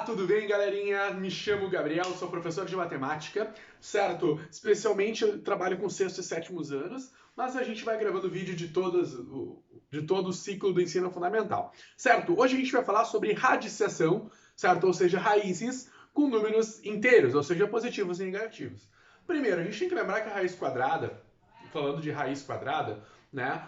Tudo bem, galerinha? Me chamo Gabriel, sou professor de matemática, certo? Especialmente eu trabalho com sexto e sétimos anos, mas a gente vai gravando vídeo de todo o ciclo do ensino fundamental, certo? Hoje a gente vai falar sobre radiciação, certo? Ou seja, raízes com números inteiros, ou seja, positivos e negativos. Primeiro, a gente tem que lembrar que a raiz quadrada, falando de raiz quadrada, né?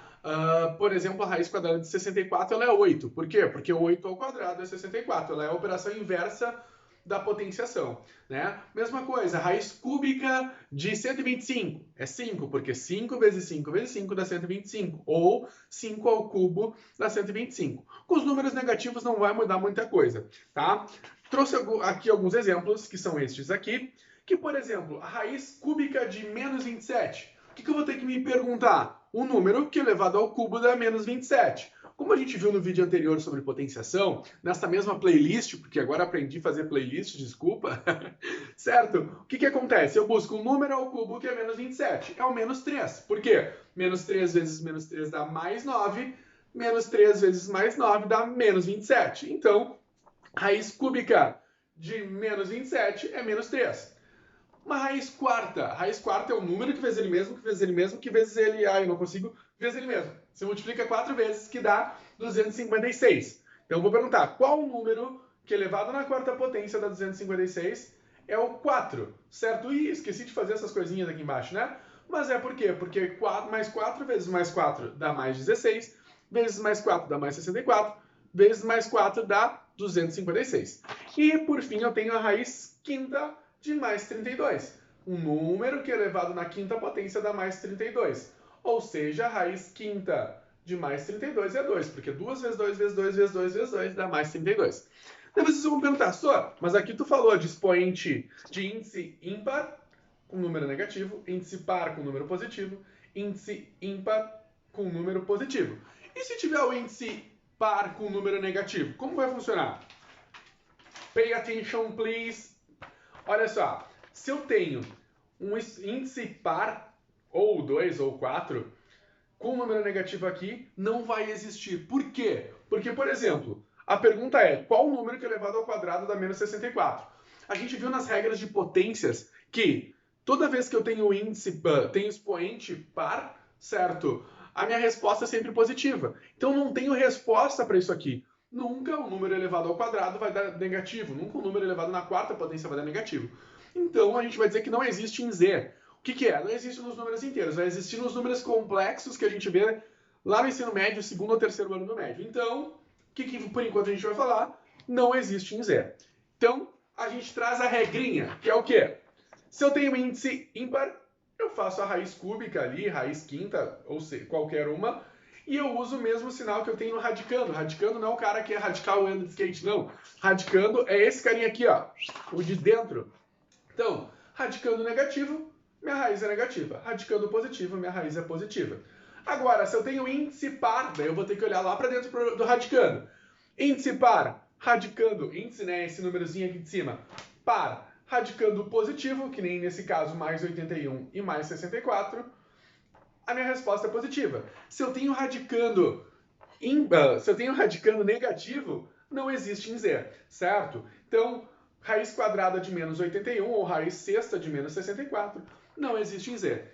Por exemplo, a raiz quadrada de 64 ela é 8. Por quê? Porque 8 ao quadrado é 64. Ela é a operação inversa da potenciação, né? Mesma coisa, a raiz cúbica de 125 é 5, porque 5 vezes 5 vezes 5 dá 125, ou 5 ao cubo dá 125. Com os números negativos não vai mudar muita coisa, tá? Trouxe aqui alguns exemplos, que são estes aqui, que, por exemplo, a raiz cúbica de menos 27. O que eu vou ter que me perguntar? Um número que elevado ao cubo dá menos 27. Como a gente viu no vídeo anterior sobre potenciação, nessa mesma playlist, porque agora aprendi a fazer playlist, desculpa, certo? O que acontece? Eu busco um número ao cubo que é menos 27. É o menos 3. Por quê? Menos 3 vezes menos 3 dá mais 9. Menos 3 vezes mais 9 dá menos 27. Então, raiz cúbica de menos 27 é menos 3. Uma raiz quarta. A raiz quarta é o número que vezes ele mesmo, que vezes ele mesmo, que vezes ele... eu não consigo. Vezes ele mesmo. Você multiplica 4 vezes, que dá 256. Então eu vou perguntar, qual o número que elevado na quarta potência dá 256? É o 4, certo? E esqueci de fazer essas coisinhas aqui embaixo, né? Mas é por quê? Porque 4 mais 4 vezes mais 4 dá mais 16, vezes mais 4 dá mais 64, vezes mais 4 dá 256. E, por fim, eu tenho a raiz quinta de mais 32. Um número que elevado na quinta potência dá mais 32. Ou seja, a raiz quinta de mais 32 é 2, porque 2 vezes 2 vezes 2 vezes 2 vezes 2 dá mais 32. Daí vocês vão perguntar, Só, mas aqui tu falou de expoente de índice ímpar com número negativo, índice par com número positivo, índice ímpar com número positivo. E se tiver o índice par com número negativo, como vai funcionar? Pay attention, please. Olha só, se eu tenho um índice par, ou 2 ou 4, com número negativo aqui, não vai existir. Por quê? Porque, por exemplo, a pergunta é, qual o número que elevado ao quadrado dá menos 64? A gente viu nas regras de potências que toda vez que eu tenho índice, tenho expoente par, certo? A minha resposta é sempre positiva. Então não tenho resposta para isso aqui. Nunca o número elevado ao quadrado vai dar negativo. Nunca o número elevado na quarta potência vai dar negativo. Então a gente vai dizer que não existe em Z. O que é? Não existe nos números inteiros. Vai existir nos números complexos que a gente vê lá no ensino médio, segundo ou terceiro ano do médio. Então, o que por enquanto a gente vai falar? Não existe em Z. Então, a gente traz a regrinha, que é o quê? Se eu tenho índice ímpar, eu faço a raiz cúbica ali, raiz quinta, ou seja, qualquer uma, e eu uso o mesmo sinal que eu tenho no radicando. Radicando não é o cara que é radical anda de skate, não. Radicando é esse carinha aqui, ó, o de dentro. Então, radicando negativo, minha raiz é negativa. Radicando positivo, minha raiz é positiva. Agora, se eu tenho índice par, daí eu vou ter que olhar lá para dentro do radicando. Índice par, radicando, índice, né, esse númerozinho aqui de cima, par, radicando positivo, que nem nesse caso mais 81 e mais 64, a minha resposta é positiva. Se eu tenho radicando negativo, não existe em Z, certo? Então, raiz quadrada de menos 81 ou raiz sexta de menos 64 não existe em Z.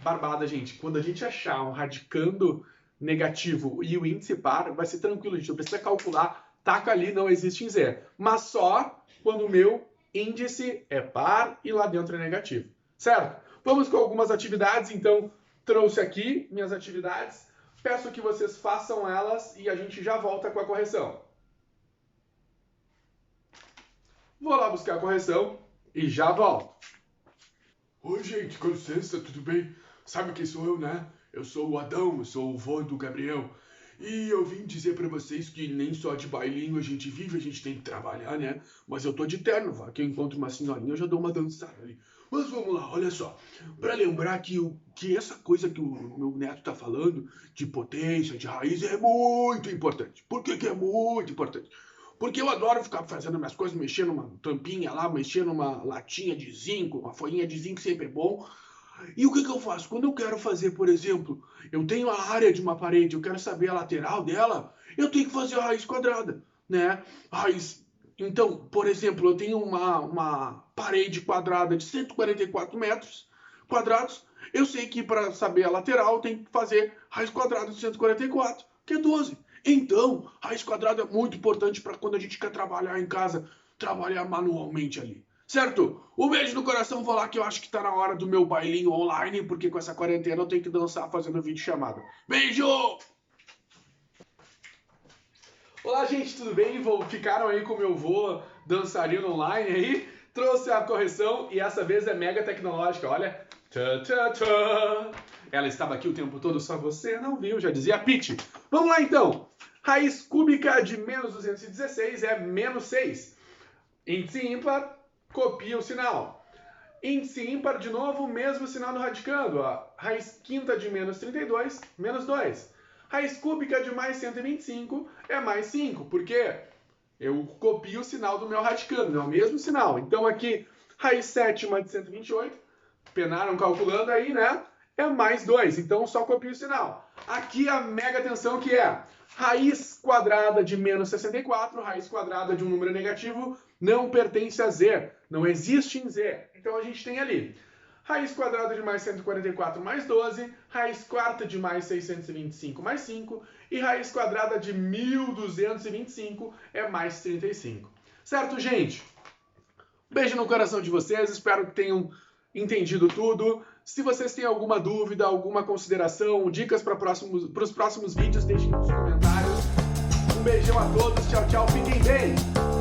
Barbada, gente. Quando a gente achar um radicando negativo e o índice par, vai ser tranquilo, a gente não precisa calcular, taca ali, não existe em Z. Mas só quando o meu índice é par e lá dentro é negativo, certo? Vamos com algumas atividades, então trouxe aqui minhas atividades, peço que vocês façam elas e a gente já volta com a correção. Vou lá buscar a correção e já volto. Oi, gente, com licença, tudo bem? Sabe quem sou eu, né? Eu sou o Adão, eu sou o vô do Gabriel. E eu vim dizer pra vocês que nem só de bailinho a gente vive, a gente tem que trabalhar, né? Mas eu tô de terno, vá, que eu encontro uma senhorinha, eu já dou uma dançada ali. Mas vamos lá, olha só. Pra lembrar que essa coisa que o meu neto tá falando, de potência, de raiz, é muito importante. Por que que é muito importante? Porque eu adoro ficar fazendo minhas coisas, mexendo numa tampinha lá, mexendo numa latinha de zinco, uma folhinha de zinco sempre é bom. E o que eu faço? Quando eu quero fazer, por exemplo, eu tenho a área de uma parede, eu quero saber a lateral dela, eu tenho que fazer a raiz quadrada, né? A raiz Então, por exemplo, eu tenho uma parede quadrada de 144 metros quadrados. Eu sei que para saber a lateral tem que fazer raiz quadrada de 144, que é 12. Então, raiz quadrada é muito importante para quando a gente quer trabalhar em casa, trabalhar manualmente ali. Certo? Um beijo no coração, vou lá que eu acho que tá na hora do meu bailinho online, porque com essa quarentena eu tenho que dançar fazendo vídeo chamada. Beijo! Olá, gente, tudo bem? Ficaram aí com o meu vô dançarino online aí? Trouxe a correção e essa vez é mega tecnológica, olha. Tã, tã, tã. Ela estava aqui o tempo todo, só você não viu, já dizia Pete. Vamos lá então. Raiz cúbica de menos 216 é menos 6. Índice ímpar, copia o sinal. Índice ímpar, de novo, mesmo sinal no radicando. Ó. Raiz quinta de menos 32, menos 2. Raiz cúbica de mais 125 é mais 5. Por quê? Eu copio o sinal do meu radicando, é o mesmo sinal. Então aqui, raiz sétima de 128, penaram calculando aí, né? É mais 2, então só copio o sinal. Aqui a mega atenção que é raiz quadrada de menos 64, raiz quadrada de um número negativo, não pertence a Z, não existe em Z. Então a gente tem ali raiz quadrada de mais 144 mais 12, raiz quarta de mais 625 mais 5 e raiz quadrada de 1225 é mais 35. Certo, gente? Beijo no coração de vocês, espero que tenham entendido tudo. Se vocês têm alguma dúvida, alguma consideração, dicas para os próximos vídeos, deixem nos comentários. Um beijão a todos, tchau, tchau, fiquem bem!